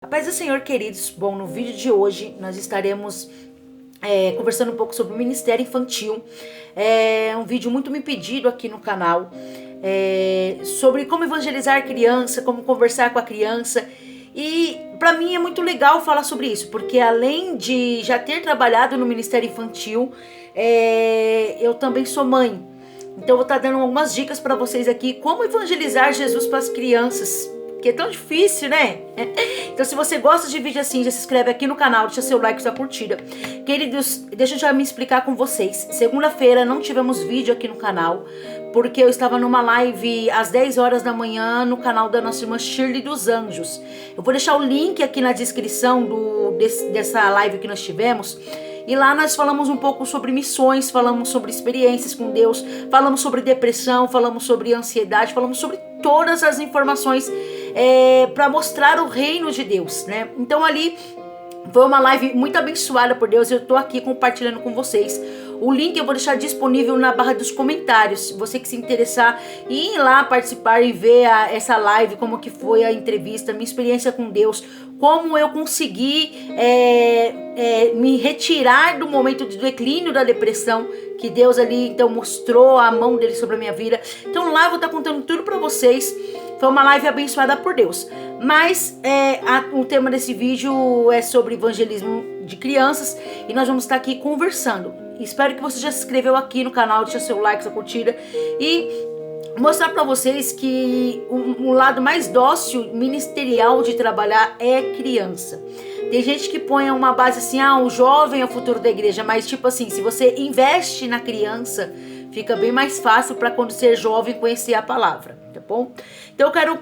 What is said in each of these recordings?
A paz do Senhor, queridos. Bom, no vídeo de hoje nós estaremos conversando um pouco sobre o ministério infantil. É um vídeo muito me pedido aqui no canal, sobre como evangelizar a criança, como conversar com a criança. E para mim é muito legal falar sobre isso, porque além de já ter trabalhado no ministério infantil, eu também sou mãe. Então eu vou estar dando algumas dicas para vocês aqui, como evangelizar Jesus para as crianças, que é tão difícil, né? Então se você gosta de vídeo assim, já se inscreve aqui no canal, deixa seu like, sua curtida. Queridos, deixa eu já me explicar com vocês. Segunda-feira não tivemos vídeo aqui no canal, porque eu estava numa live às 10 horas da manhã no canal da nossa irmã Shirley dos Anjos. Eu vou deixar o link aqui na descrição dessa live que nós tivemos. E lá nós falamos um pouco sobre missões, falamos sobre experiências com Deus, falamos sobre depressão, falamos sobre ansiedade, falamos sobre todas as informações para mostrar o reino de Deus, né? Então ali foi uma live muito abençoada por Deus. Eu tô aqui compartilhando com vocês. O link eu vou deixar disponível na barra dos comentários. Se você que se interessar em ir lá participar e ver essa live, como que foi a entrevista, minha experiência com Deus, como eu consegui me retirar do momento de declínio da depressão, que Deus ali então mostrou a mão dele sobre a minha vida. Então lá eu vou estar contando tudo para vocês. Foi uma live abençoada por Deus. Mas o tema desse vídeo é sobre evangelismo de crianças e nós vamos estar aqui conversando. Espero que você já se inscreveu aqui no canal, deixa seu like, sua curtida e mostrar para vocês que o lado mais dócil, ministerial de trabalhar é criança. Tem gente que põe uma base assim, o jovem é o futuro da igreja, mas tipo assim, se você investe na criança, fica bem mais fácil para quando ser jovem conhecer a palavra, tá bom? Então eu quero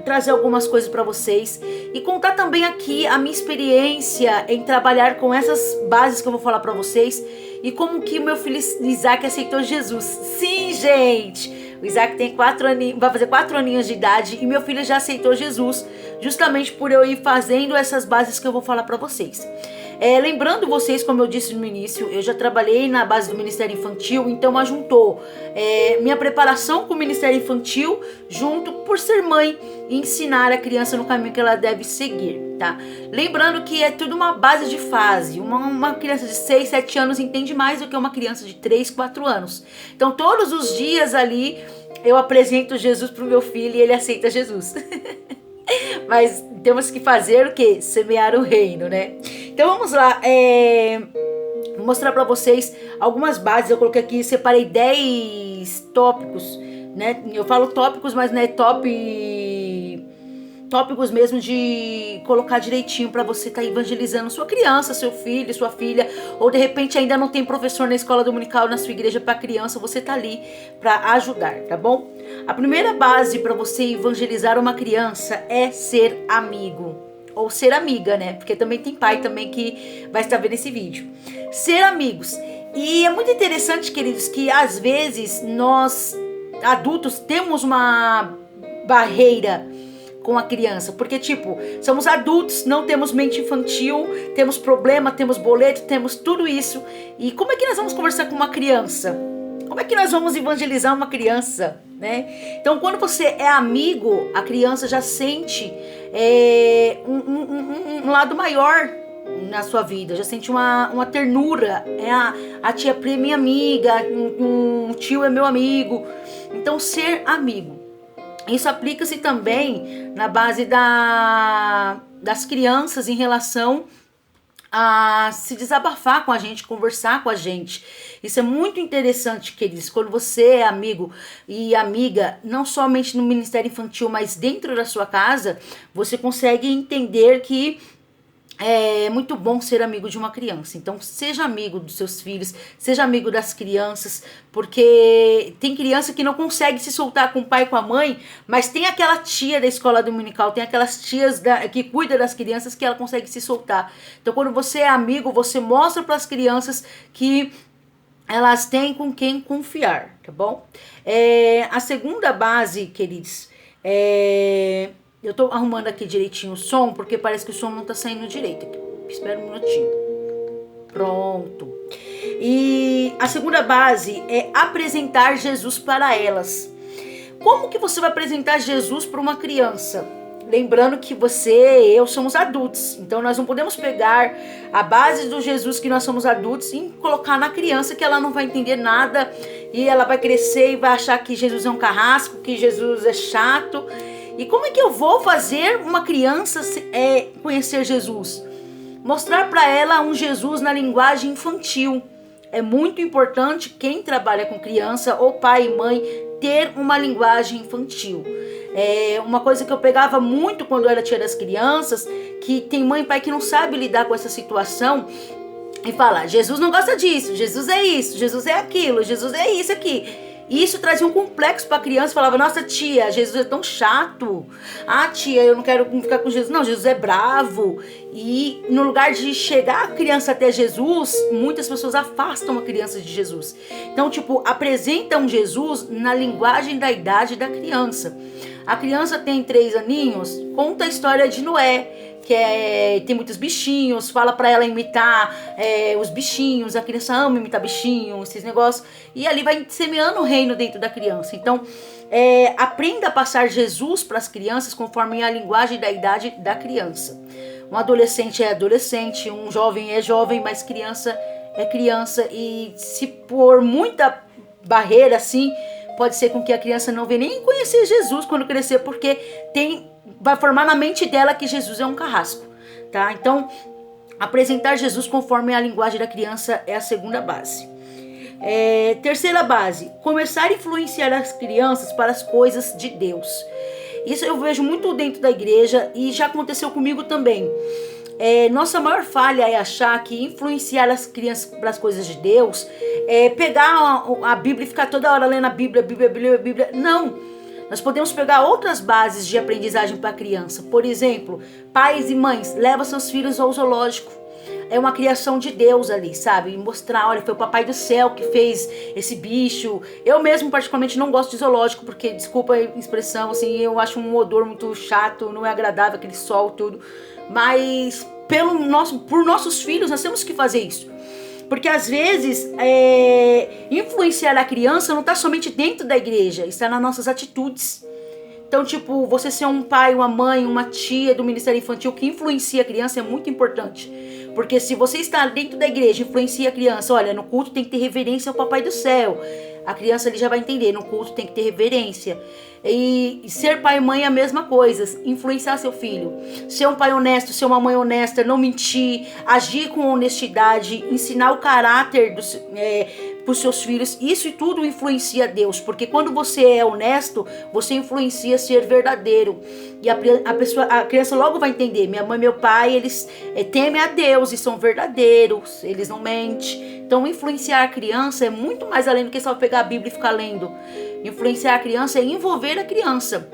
trazer algumas coisas para vocês e contar também aqui a minha experiência em trabalhar com essas bases que eu vou falar para vocês e como que o meu filho Isaac aceitou Jesus. Sim, gente! O Isaac tem 4 aninhos, vai fazer 4 aninhos de idade e meu filho já aceitou Jesus, justamente por eu ir fazendo essas bases que eu vou falar para vocês. Lembrando vocês, como eu disse no início, eu já trabalhei na base do Ministério Infantil, então ajuntou minha preparação com o Ministério Infantil junto por ser mãe e ensinar a criança no caminho que ela deve seguir, tá? Lembrando que é tudo uma base de fase. Uma criança de 6, 7 anos entende mais do que uma criança de 3, 4 anos. Então todos os dias ali eu apresento Jesus pro meu filho e ele aceita Jesus. Mas temos que fazer o quê? Semear o reino, né? Então vamos lá, vou mostrar para vocês algumas bases. Eu coloquei aqui, separei 10 tópicos, né? Eu falo tópicos, mas não é tópicos mesmo de colocar direitinho para você estar evangelizando sua criança, seu filho, sua filha, ou de repente ainda não tem professor na escola dominical na sua igreja para criança, você tá ali para ajudar, tá bom? A primeira base para você evangelizar uma criança é ser amigo. Ou ser amiga, né? Porque também tem pai também que vai estar vendo esse vídeo. Ser amigos. E é muito interessante, queridos, que às vezes nós, adultos, temos uma barreira com a criança. Porque, tipo, somos adultos, não temos mente infantil, temos problema, temos boleto, temos tudo isso. E como é que nós vamos conversar com uma criança? Como é que nós vamos evangelizar uma criança, né? Então, quando você é amigo, a criança já sente um lado maior na sua vida, já sente uma ternura. A tia Pri é minha amiga, um tio é meu amigo. Então, ser amigo. Isso aplica-se também na base das crianças em relação a se desabafar com a gente, conversar com a gente. Isso é muito interessante, queridos, quando você é amigo e amiga, não somente no Ministério Infantil, mas dentro da sua casa, você consegue entender que é muito bom ser amigo de uma criança. Então seja amigo dos seus filhos, seja amigo das crianças, porque tem criança que não consegue se soltar com o pai e com a mãe, mas tem aquela tia da escola dominical, tem aquelas tias que cuidam das crianças que ela consegue se soltar. Então quando você é amigo, você mostra para as crianças que elas têm com quem confiar, tá bom? A segunda base, queridos, eu tô arrumando aqui direitinho o som, porque parece que o som não tá saindo direito. Espera um minutinho. Pronto. E a segunda base é apresentar Jesus para elas. Como que você vai apresentar Jesus para uma criança? lembrando que você e eu somos adultos, então nós não podemos pegar a base do Jesus que nós somos adultos e colocar na criança, que ela não vai entender nada e ela vai crescer e vai achar que Jesus é um carrasco, que Jesus é chato. E como é que eu vou fazer uma criança conhecer Jesus? Mostrar para ela um Jesus na linguagem infantil. É muito importante quem trabalha com criança, ou pai e mãe, ter uma linguagem infantil. Uma coisa que eu pegava muito quando eu era tia das crianças, que tem mãe e pai que não sabe lidar com essa situação e fala: Jesus não gosta disso, Jesus é isso, Jesus é aquilo, Jesus é isso aqui. E isso trazia um complexo para a criança. Falava: nossa tia, Jesus é tão chato. Ah, tia, eu não quero ficar com Jesus. Não, Jesus é bravo. E no lugar de chegar a criança até Jesus, muitas pessoas afastam a criança de Jesus. Então, apresentam Jesus na linguagem da idade da criança. A criança tem 3 aninhos, conta a história de Noé, que tem muitos bichinhos, fala pra ela imitar os bichinhos. A criança ama imitar bichinhos, esses negócios, e ali vai semeando o reino dentro da criança. Então, aprenda a passar Jesus para as crianças conforme a linguagem da idade da criança. Um adolescente é adolescente, um jovem é jovem, mas criança é criança. E se por muita barreira assim, pode ser com que a criança não venha nem conhecer Jesus quando crescer, porque vai formar na mente dela que Jesus é um carrasco, tá? Então, apresentar Jesus conforme a linguagem da criança é a segunda base. Terceira base, começar a influenciar as crianças para as coisas de Deus. Isso eu vejo muito dentro da igreja e já aconteceu comigo também. Nossa maior falha é achar que influenciar as crianças para as coisas de Deus é pegar a Bíblia e ficar toda hora lendo a Bíblia. Não. Nós podemos pegar outras bases de aprendizagem para a criança. Por exemplo, pais e mães, leva seus filhos ao zoológico. É uma criação de Deus ali, sabe? E mostrar: olha, foi o Papai do Céu que fez esse bicho. Eu mesmo particularmente não gosto de zoológico, porque, desculpa a expressão, assim, eu acho um odor muito chato, não é agradável, aquele sol, tudo. Mas por nossos filhos nós temos que fazer isso. Porque às vezes influenciar a criança não está somente dentro da igreja, está nas nossas atitudes. Então, você ser um pai, uma mãe, uma tia do Ministério Infantil que influencia a criança é muito importante. Porque se você está dentro da igreja e influencia a criança: olha, no culto tem que ter reverência ao Papai do Céu. A criança ali já vai entender, no culto tem que ter reverência. E ser pai e mãe é a mesma coisa, influenciar seu filho. Ser um pai honesto, ser uma mãe honesta, não mentir, agir com honestidade, ensinar o caráter para os seus filhos. Isso e tudo influencia Deus, porque quando você é honesto, você influencia ser verdadeiro. E a criança logo vai entender: minha mãe e meu pai, eles temem a Deus e são verdadeiros, eles não mentem. Então, influenciar a criança é muito mais além do que só pegar a Bíblia e ficar lendo. Influenciar a criança é envolver a criança.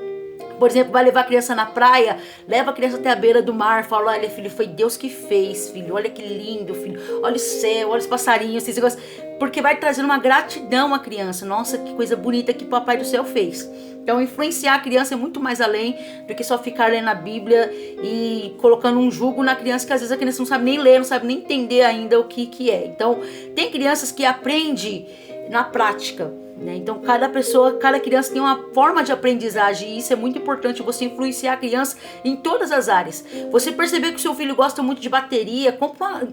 Por exemplo, vai levar a criança na praia, leva a criança até a beira do mar, fala: olha, filho, foi Deus que fez, filho, olha que lindo, filho, olha o céu, olha os passarinhos, esses negócios. Porque vai trazendo uma gratidão à criança. Nossa, que coisa bonita que o Papai do Céu fez. Então, influenciar a criança é muito mais além do que só ficar lendo a Bíblia e colocando um jugo na criança, que às vezes a criança não sabe nem ler, não sabe nem entender ainda o que é. Então, tem crianças que aprendem na prática, né? Então, cada criança tem uma forma de aprendizagem, e isso é muito importante, você influenciar a criança em todas as áreas. Você perceber que o seu filho gosta muito de bateria,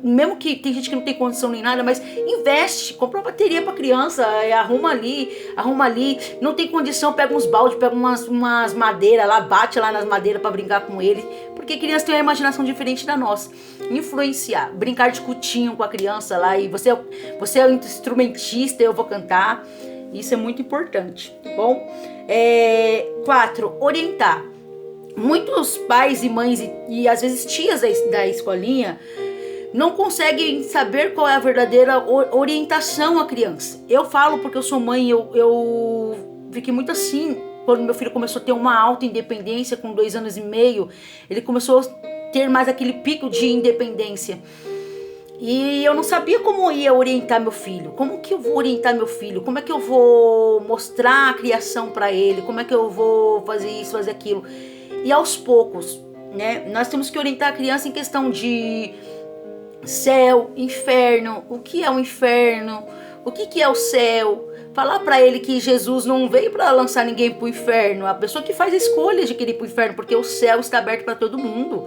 mesmo que tem gente que não tem condição nem nada, mas investe, compra uma bateria para criança, arruma ali, não tem condição, pega uns baldes, pega umas madeiras lá, bate lá nas madeiras para brincar com ele, porque criança tem uma imaginação diferente da nossa. Influenciar, brincar de cutinho com a criança lá, e você é o instrumentista, eu vou cantar. Isso é muito importante, tá bom? 4, orientar. Muitos pais e mães e às vezes tias da escolinha não conseguem saber qual é a verdadeira orientação à criança. Eu falo porque eu sou mãe, eu fiquei muito assim. Quando meu filho começou a ter uma alta independência com 2 anos e meio, ele começou a ter mais aquele pico de independência. E eu não sabia como ia orientar meu filho. Como que eu vou orientar meu filho? Como é que eu vou mostrar a criação para ele? Como é que eu vou fazer isso, fazer aquilo? E aos poucos, né? Nós temos que orientar a criança em questão de céu, inferno. O que é o inferno? O que é o céu? falar para ele que Jesus não veio para lançar ninguém pro inferno. A pessoa que faz a escolha de querer ir pro inferno, porque o céu está aberto para todo mundo.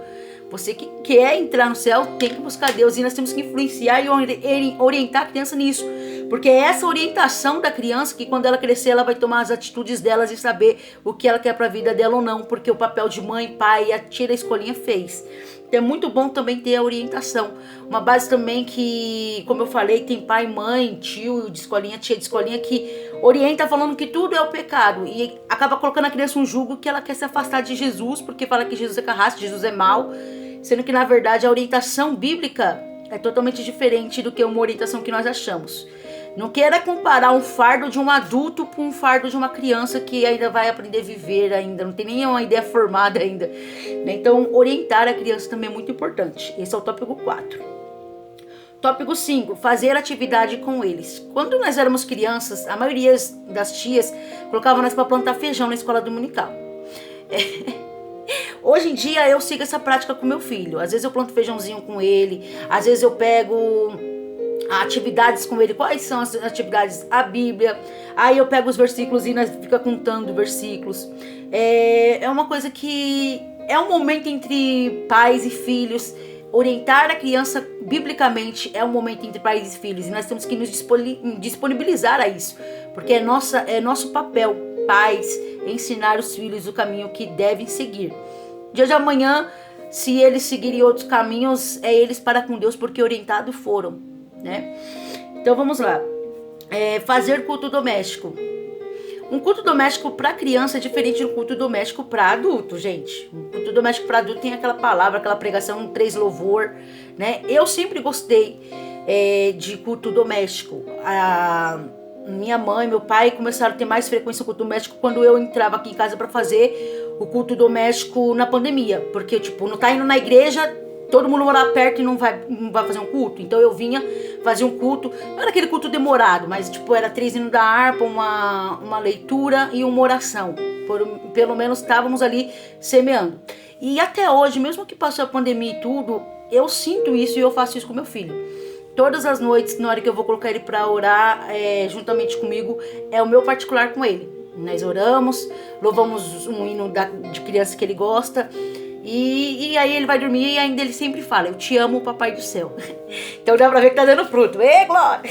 Você que quer entrar no céu tem que buscar Deus, e nós temos que influenciar e orientar a criança nisso, porque é essa orientação da criança que quando ela crescer ela vai tomar as atitudes delas e saber o que ela quer para a vida dela ou não, porque o papel de mãe, pai, a tia da escolinha fez. Então é muito bom também ter a orientação, uma base também que, como eu falei, tem pai, mãe, tio de escolinha, tia de escolinha que orienta falando que tudo é o pecado e acaba colocando a criança um jugo que ela quer se afastar de Jesus, porque fala que Jesus é carrasco, Jesus é mau, sendo que na verdade a orientação bíblica é totalmente diferente do que uma orientação que nós achamos. Não queira comparar um fardo de um adulto com um fardo de uma criança que ainda vai aprender a viver ainda, não tem nem uma ideia formada ainda. Então orientar a criança também é muito importante. Esse é o tópico 4. Tópico 5, fazer atividade com eles. Quando nós éramos crianças, a maioria das tias colocavam nós para plantar feijão na escola dominical. Hoje em dia eu sigo essa prática com meu filho. Às vezes eu planto feijãozinho com ele, às vezes eu pego atividades com ele. Quais são as atividades? A Bíblia. Aí eu pego os versículos e nós fica contando versículos. É uma coisa que é um momento entre pais e filhos. Orientar a criança biblicamente é um momento entre pais e filhos, e nós temos que nos disponibilizar a isso, porque é nosso papel, pais, ensinar os filhos o caminho que devem seguir. Dia de amanhã, se eles seguirem outros caminhos, é eles para com Deus, porque orientados foram, né? Então vamos lá. Fazer culto doméstico. Um culto doméstico para criança é diferente do culto doméstico para adulto, gente. Um culto doméstico para adulto tem aquela palavra, aquela pregação, 3 louvor, né? Eu sempre gostei de culto doméstico. Minha mãe, meu pai começaram a ter mais frequência no culto doméstico quando eu entrava aqui em casa para fazer o culto doméstico na pandemia. Porque, não tá indo na igreja, todo mundo morar perto e não vai fazer um culto. Então eu vinha fazer um culto, não era aquele culto demorado, mas era 3 hinos da harpa, uma leitura e uma oração. Pelo menos estávamos ali semeando. E até hoje, mesmo que passou a pandemia e tudo, eu sinto isso e eu faço isso com meu filho. Todas as noites, na hora que eu vou colocar ele para orar juntamente comigo, é o meu particular com ele. Nós oramos, louvamos um hino de criança que ele gosta. E aí ele vai dormir e ainda ele sempre fala: eu te amo, papai do céu. Então dá pra ver que tá dando fruto. Ê, glória!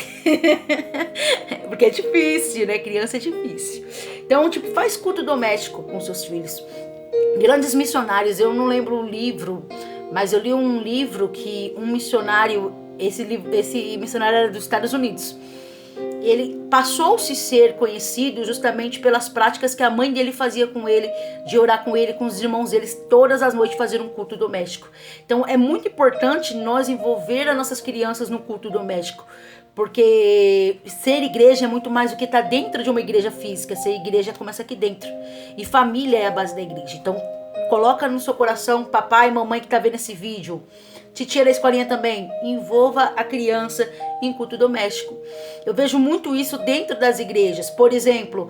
Porque é difícil, né? Criança é difícil. Então, faz culto doméstico com seus filhos. Grandes missionários, eu não lembro o livro, mas eu li um livro que um missionário, esse missionário era dos Estados Unidos. Ele passou-se a ser conhecido justamente pelas práticas que a mãe dele fazia com ele, de orar com ele, com os irmãos deles, todas as noites fazer um culto doméstico. Então é muito importante nós envolver as nossas crianças no culto doméstico, porque ser igreja é muito mais do que estar dentro de uma igreja física. Ser igreja começa aqui dentro, e família é a base da igreja. Então coloca no seu coração, papai e mamãe que está vendo esse vídeo, titia da escolinha também, envolva a criança em culto doméstico. Eu vejo muito isso dentro das igrejas. Por exemplo,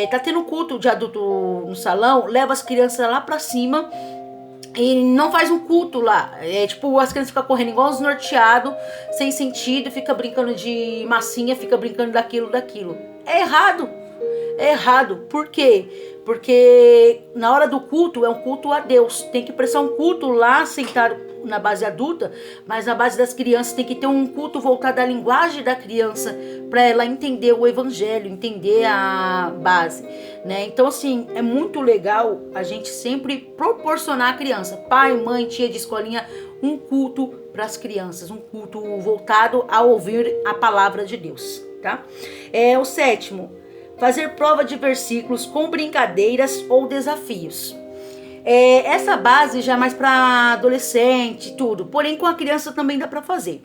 tá tendo culto de adulto no salão, leva as crianças lá pra cima e não faz um culto lá. As crianças ficam correndo igual uns norteados, sem sentido, fica brincando de massinha, fica brincando daquilo. É errado. É errado. Por quê? Porque na hora do culto é um culto a Deus. Tem que prestar um culto lá sentado na base adulta, mas na base das crianças tem que ter um culto voltado à linguagem da criança, para ela entender o evangelho, entender a base, né? Então é muito legal a gente sempre proporcionar à criança, pai, mãe, tia de escolinha, um culto para as crianças, um culto voltado a ouvir a palavra de Deus, tá? O 7º, fazer prova de versículos com brincadeiras ou desafios. Essa base já é mais para adolescente, tudo. Porém, com a criança também dá para fazer.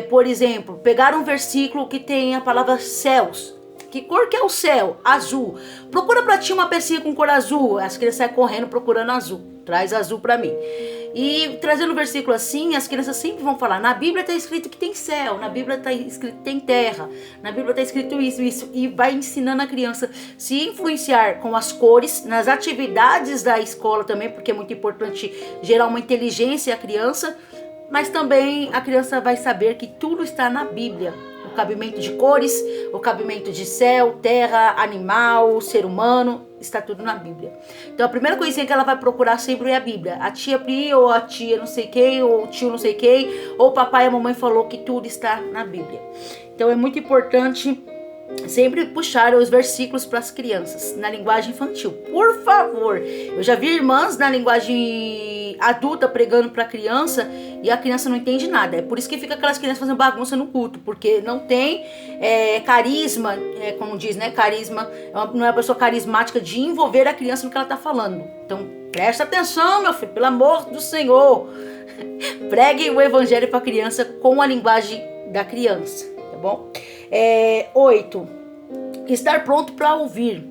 Por exemplo, pegar um versículo que tem a palavra céus. Que cor que é o céu? Azul. Procura para ti uma pecinha com cor azul. As crianças saem correndo procurando azul. Traz azul para mim. E trazendo o versículo assim, as crianças sempre vão falar: na Bíblia está escrito que tem céu, na Bíblia está escrito que tem terra, na Bíblia está escrito isso. E vai ensinando a criança se influenciar com as cores, nas atividades da escola também, porque é muito importante gerar uma inteligência à criança. Mas também a criança vai saber que tudo está na Bíblia. O cabimento de cores, o cabimento de céu, terra, animal, ser humano, está tudo na Bíblia. Então a primeira coisinha que ela vai procurar sempre é a Bíblia. A tia Pri, ou a tia não sei quem, ou o tio não sei quem, ou o papai e a mamãe falou que tudo está na Bíblia. Então é muito importante sempre puxar os versículos para as crianças, na linguagem infantil. Por favor, eu já vi irmãs na linguagem adulta pregando para a criança e a criança não entende nada. É por isso que fica aquelas crianças fazendo bagunça no culto, porque não tem carisma, como diz, né? Carisma, não é uma pessoa carismática de envolver a criança no que ela está falando. Então, presta atenção, meu filho, pelo amor do Senhor. Pregue o evangelho para a criança com a linguagem da criança, tá bom? 8. Estar pronto para ouvir.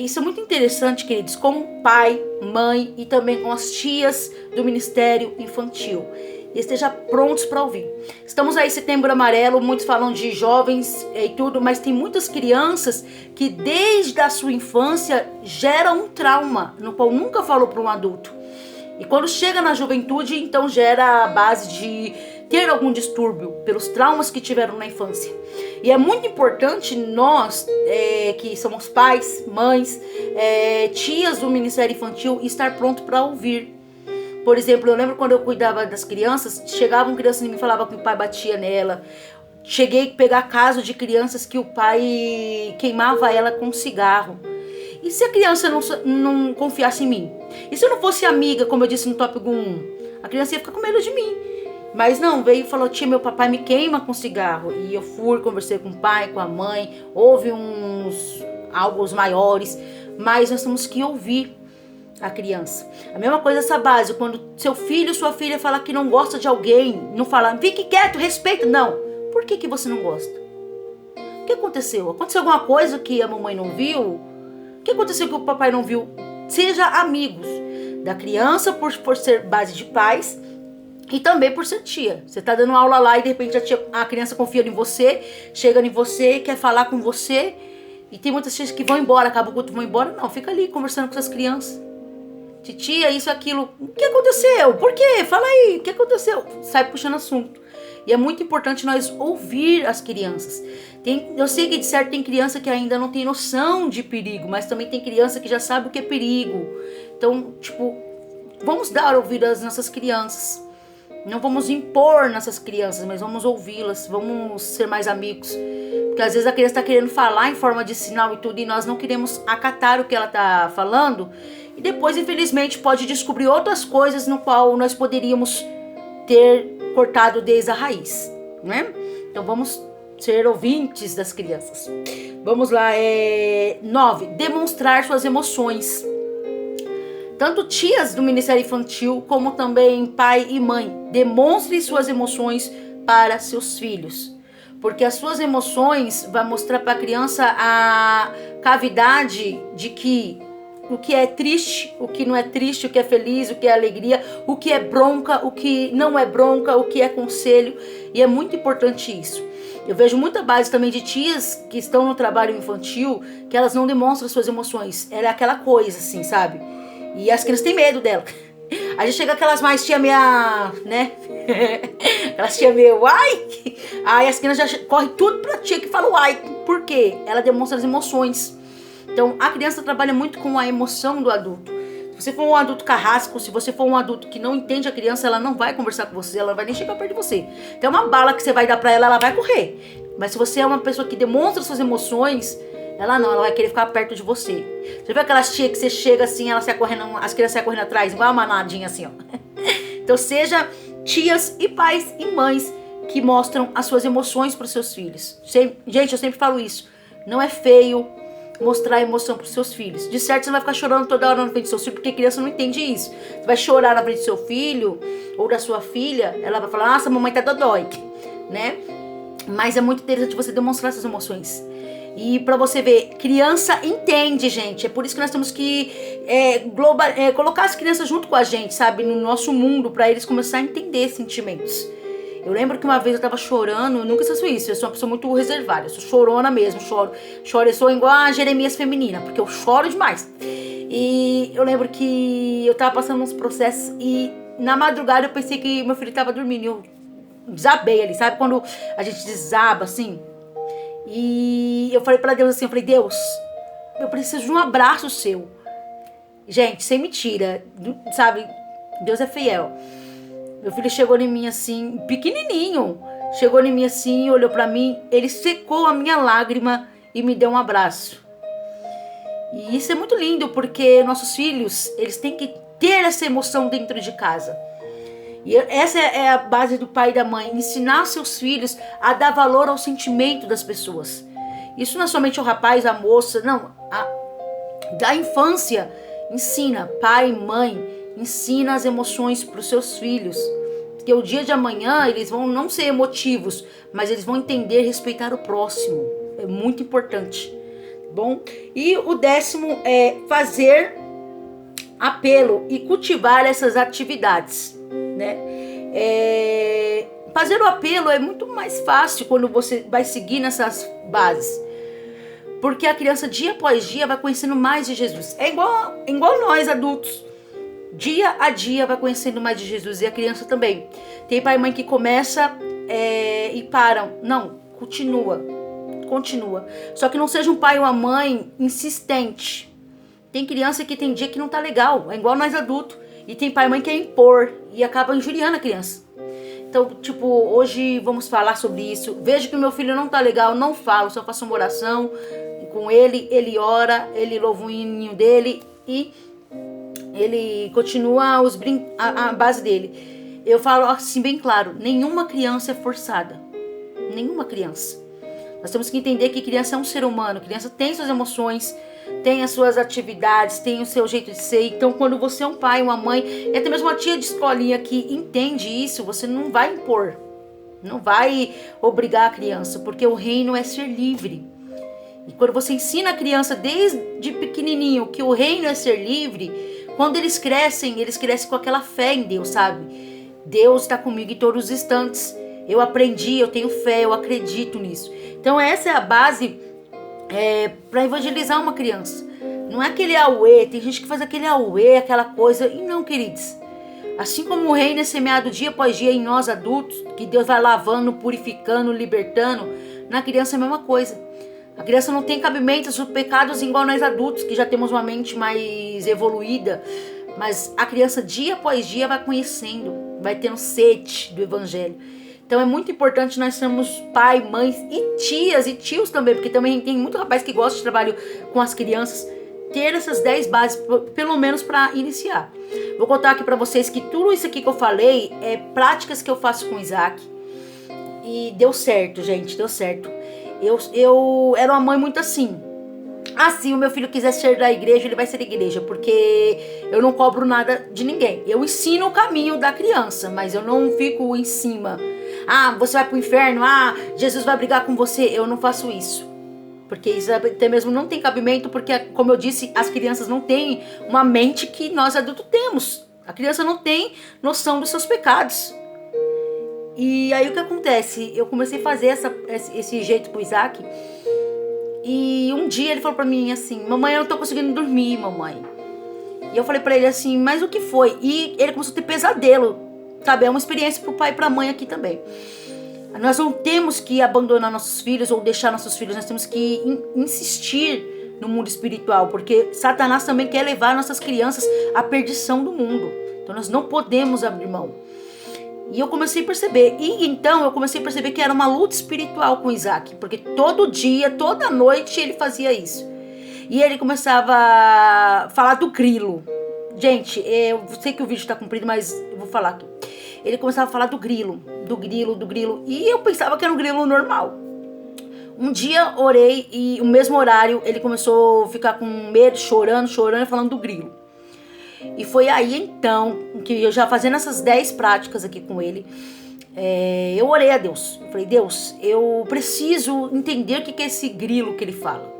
Isso é muito interessante, queridos, como pai, mãe e também com as tias do Ministério Infantil. Esteja prontos para ouvir. Estamos aí, Setembro Amarelo, muitos falam de jovens e tudo, mas tem muitas crianças que desde a sua infância geram um trauma, no qual nunca falou para um adulto. E quando chega na juventude, então gera a base de ter algum distúrbio pelos traumas que tiveram na infância. E é muito importante nós, que somos pais, mães, tias do Ministério Infantil, estar pronto para ouvir. Por exemplo, eu lembro quando eu cuidava das crianças, chegavam crianças e me falavam que o pai batia nela. Cheguei a pegar casos de crianças que o pai queimava ela com cigarro. E se a criança não confiasse em mim? E se eu não fosse amiga, como eu disse no tópico 1? A criança ia ficar com medo de mim. Mas não, veio e falou, tia, meu papai me queima com cigarro. E eu fui, conversei com o pai, com a mãe. Houve algo maiores. Mas nós temos que ouvir a criança. A mesma coisa essa base. Quando seu filho, sua filha fala que não gosta de alguém, não fala, fique quieto, respeita. Não. Por que você não gosta? O que aconteceu? Aconteceu alguma coisa que a mamãe não viu? O que aconteceu que o papai não viu? Seja amigos da criança por ser base de pais e também por ser tia. Você tá dando aula lá e de repente a criança confia em você, chega em você, quer falar com você. E tem muitas tias que vão embora, acaba o culto, vão embora. Não, fica ali conversando com essas crianças. Titia, isso, aquilo. O que aconteceu? Por quê? Fala aí, o que aconteceu? Sai puxando assunto. E é muito importante nós ouvir as crianças. Eu sei que de certo tem criança que ainda não tem noção de perigo, mas também tem criança que já sabe o que é perigo. Então, vamos dar ouvido às nossas crianças. Não vamos impor nessas crianças, mas vamos ouvi-las, vamos ser mais amigos. Porque às vezes a criança está querendo falar em forma de sinal e tudo, e nós não queremos acatar o que ela está falando. E depois, infelizmente, pode descobrir outras coisas no qual nós poderíamos ter cortado desde a raiz, né? Então vamos ser ouvintes das crianças. Vamos lá, 9. Demonstrar suas emoções. Tanto tias do Ministério Infantil, como também pai e mãe, demonstre suas emoções para seus filhos. Porque as suas emoções vão mostrar para a criança a cavidade de que o que é triste, o que não é triste, o que é feliz, o que é alegria, o que é bronca, o que não é bronca, o que é conselho. E é muito importante isso. Eu vejo muita base também de tias que estão no trabalho infantil, que elas não demonstram suas emoções. Ela é aquela coisa assim, sabe? E as crianças têm medo dela. Aí chega aquelas mais tia meia, né? Aquelas tia meia, uai! Aí as crianças já correm tudo pra tia que fala uai. Por quê? Ela demonstra as emoções. Então, a criança trabalha muito com a emoção do adulto. Se você for um adulto carrasco, se você for um adulto que não entende a criança, ela não vai conversar com você, ela não vai nem chegar perto de você. Então, uma bala que você vai dar pra ela, ela vai correr. Mas se você é uma pessoa que demonstra suas emoções, ela vai querer ficar perto de você. Você vê aquelas tia que você chega assim, ela sai correndo, as crianças saem correndo atrás, igual uma manadinha assim, ó. Então, seja tias e pais e mães que mostram as suas emoções para os seus filhos. Gente, eu sempre falo isso. Não é feio mostrar emoção para os seus filhos. De certo, você não vai ficar chorando toda hora na frente do seu filho, porque a criança não entende isso. Você vai chorar na frente do seu filho ou da sua filha, ela vai falar, nossa, mamãe tá dodói, né? Mas é muito interessante você demonstrar essas emoções. E pra você ver, criança entende, gente. É por isso que nós temos que colocar as crianças junto com a gente, sabe? No nosso mundo, pra eles começarem a entender sentimentos. Eu lembro que uma vez eu tava chorando, eu nunca faço isso, eu sou uma pessoa muito reservada, eu sou chorona mesmo, choro, eu sou igual a Jeremias feminina, porque eu choro demais. E eu lembro que eu tava passando uns processos e na madrugada eu pensei que meu filho tava dormindo, desabei ali, sabe? Quando a gente desaba, assim. E eu falei pra Deus assim, eu falei, Deus, eu preciso de um abraço seu. Gente, sem mentira, sabe? Deus é fiel. Meu filho chegou em mim assim, pequenininho. Chegou em mim assim, olhou pra mim, ele secou a minha lágrima e me deu um abraço. E isso é muito lindo, porque nossos filhos, eles têm que ter essa emoção dentro de casa. E essa é a base do pai e da mãe, ensinar seus filhos a dar valor ao sentimento das pessoas. Isso não é somente o rapaz, a moça, não. Da infância, ensina, pai, mãe, ensina as emoções para os seus filhos. Porque o dia de amanhã eles vão não ser emotivos, mas eles vão entender e respeitar o próximo. É muito importante. Bom? E o 10º é fazer apelo e cultivar essas atividades. Né? Fazer o apelo é muito mais fácil quando você vai seguir nessas bases, porque a criança dia após dia vai conhecendo mais de Jesus. É igual nós adultos, dia a dia vai conhecendo mais de Jesus, e a criança também. Tem pai e mãe que começa e param. Não, continua, só que não seja um pai ou uma mãe insistente. Tem criança que tem dia que não tá legal, é igual nós adultos. E tem pai e mãe que quer impor e acaba injuriando a criança. Então, tipo, hoje vamos falar sobre isso. Vejo que o meu filho não tá legal, não falo, só faço uma oração com ele, ele ora, ele louva o hininho dele e ele continua a base dele. Eu falo assim bem claro, nenhuma criança é forçada. Nenhuma criança. Nós temos que entender que criança é um ser humano, criança tem suas emoções, tem as suas atividades, tem o seu jeito de ser. Então, quando você é um pai, uma mãe, e até mesmo uma tia de escolinha que entende isso, você não vai impor, não vai obrigar a criança, porque o reino é ser livre. E quando você ensina a criança desde pequenininho que o reino é ser livre, quando eles crescem com aquela fé em Deus, sabe? Deus está comigo em todos os instantes. Eu aprendi, eu tenho fé, eu acredito nisso. Então, essa é a base para evangelizar uma criança. Não é aquele auê, tem gente que faz aquele auê, aquela coisa, e não, queridos. Assim como o reino é semeado dia após dia em nós adultos, que Deus vai lavando, purificando, libertando, na criança é a mesma coisa. A criança não tem cabimento aos pecados igual nós adultos, que já temos uma mente mais evoluída, mas a criança dia após dia vai conhecendo, vai tendo sede do evangelho. Então é muito importante nós sermos pai, mães e tias e tios também, porque também tem muito rapaz que gosta de trabalho com as crianças, ter essas 10 bases, pelo menos para iniciar. Vou contar aqui para vocês que tudo isso aqui que eu falei é práticas que eu faço com o Isaac. E deu certo, gente, deu certo. Eu era uma mãe muito assim. Se o meu filho quiser ser da igreja, ele vai ser da igreja, porque eu não cobro nada de ninguém. Eu ensino o caminho da criança, mas eu não fico em cima. Você vai pro inferno, Jesus vai brigar com você. Eu não faço isso, porque isso até mesmo não tem cabimento, porque, como eu disse, as crianças não têm uma mente que nós adultos temos. A criança não tem noção dos seus pecados. E aí o que acontece? Eu comecei a fazer esse jeito pro Isaac. E um dia ele falou pra mim assim: mamãe, eu não tô conseguindo dormir, mamãe. E eu falei pra ele assim: mas o que foi? E ele começou a ter pesadelo, sabe? É uma experiência pro pai e pra mãe aqui também. Nós não temos que abandonar nossos filhos ou deixar nossos filhos. Nós temos que insistir no mundo espiritual, porque Satanás também quer levar nossas crianças à perdição do mundo. Então nós não podemos abrir mão. E eu comecei a perceber. E então eu comecei a perceber que era uma luta espiritual com Isaac. Porque todo dia, toda noite ele fazia isso. E ele começava a falar do grilo. Gente, eu sei que o vídeo está comprido, mas eu vou falar aqui. Ele começava a falar do grilo. E eu pensava que era um grilo normal. Um dia orei e no mesmo horário ele começou a ficar com medo, chorando e falando do grilo. E foi aí então que eu já fazendo essas 10 práticas aqui com ele, eu orei a Deus. Eu falei: Deus, eu preciso entender o que é esse grilo que ele fala.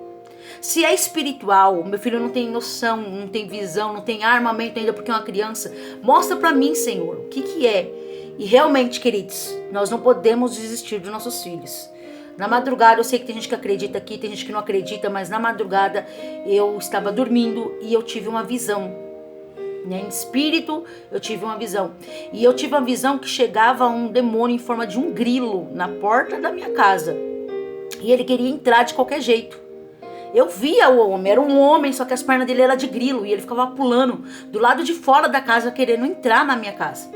Se é espiritual, meu filho não tem noção, não tem visão, não tem armamento ainda porque é uma criança. Mostra pra mim, Senhor, o que é. E realmente, queridos, nós não podemos desistir dos nossos filhos. Na madrugada, eu sei que tem gente que acredita aqui, tem gente que não acredita, mas na madrugada eu estava dormindo e eu tive uma visão. né? Em espírito eu tive uma visão. E eu tive uma visão que chegava um demônio em forma de um grilo na porta da minha casa. E ele queria entrar de qualquer jeito. Eu via o homem, era um homem, só que as pernas dele eram de grilo. E ele ficava pulando do lado de fora da casa, querendo entrar na minha casa.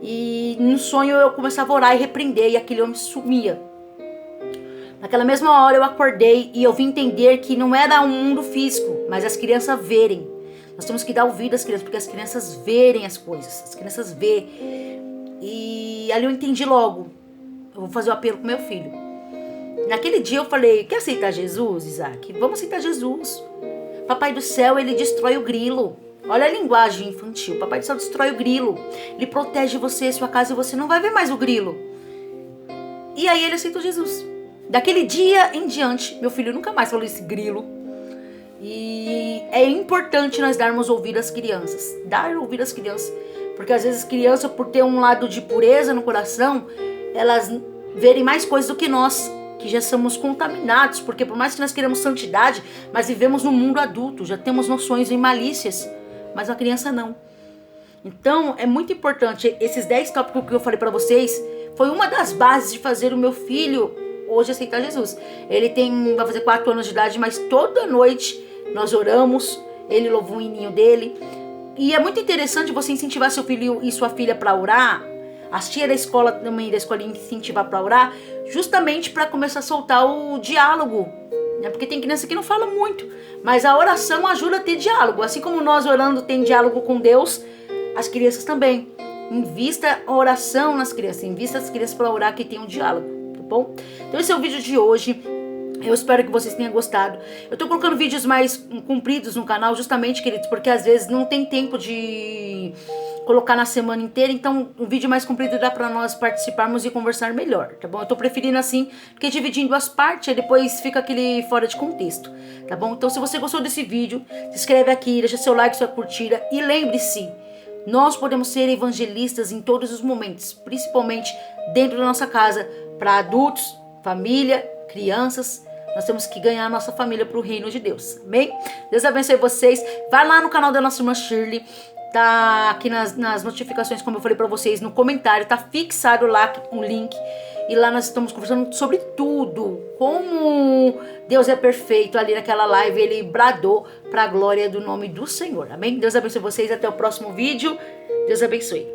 E no sonho eu começava a orar e repreender, e aquele homem sumia. Naquela mesma hora eu acordei e eu vim entender que não era um mundo físico, mas as crianças verem. Nós temos que dar ouvido às crianças, porque as crianças verem as coisas. As crianças vê. E ali eu entendi logo. Eu vou fazer o apelo pro meu filho. Naquele dia eu falei, quer aceitar Jesus, Isaac? Vamos aceitar Jesus. Papai do céu, ele destrói o grilo. Olha a linguagem infantil. Papai do céu destrói o grilo. Ele protege você, sua casa, e você não vai ver mais o grilo. E aí ele aceitou Jesus. Daquele dia em diante, meu filho nunca mais falou esse grilo. E é importante nós darmos ouvido às crianças. Dar ouvido às crianças. Porque às vezes as crianças, por ter um lado de pureza no coração, elas verem mais coisas do que nós, que já somos contaminados. Porque por mais que nós queremos santidade, mas vivemos no mundo adulto, já temos noções em malícias. Mas a criança não. Então é muito importante. Esses 10 tópicos que eu falei para vocês foi uma das bases de fazer o meu filho hoje aceitar Jesus. Ele vai fazer 4 anos de idade, mas toda noite nós oramos, ele louvou o hininho dele. E é muito interessante você incentivar seu filho e sua filha para orar. As tias da escola também, da escolinha, incentivar para orar, justamente para começar a soltar o diálogo. Né? Porque tem criança que não fala muito, mas a oração ajuda a ter diálogo. Assim como nós orando tem diálogo com Deus, as crianças também. Invista a oração nas crianças, invista as crianças para orar que tem um diálogo. Bom? Então esse é o vídeo de hoje. Eu espero que vocês tenham gostado. Eu tô colocando vídeos mais compridos no canal, justamente, queridos, porque às vezes não tem tempo de colocar na semana inteira. Então um vídeo mais comprido dá pra nós participarmos e conversar melhor, tá bom? Eu tô preferindo assim, porque dividir em 2 partes, aí depois fica aquele fora de contexto, tá bom? Então se você gostou desse vídeo, se inscreve aqui, deixa seu like, sua curtida. E lembre-se, nós podemos ser evangelistas em todos os momentos, principalmente dentro da nossa casa, para adultos, família, crianças. Nós temos que ganhar a nossa família para o reino de Deus, amém? Deus abençoe vocês. Vai lá no canal da nossa irmã Shirley, tá aqui nas notificações, como eu falei para vocês, no comentário, tá fixado lá um link. E lá nós estamos conversando sobre tudo, como Deus é perfeito. Ali naquela live ele bradou para a glória do nome do Senhor, amém? Deus abençoe vocês, até o próximo vídeo. Deus abençoe.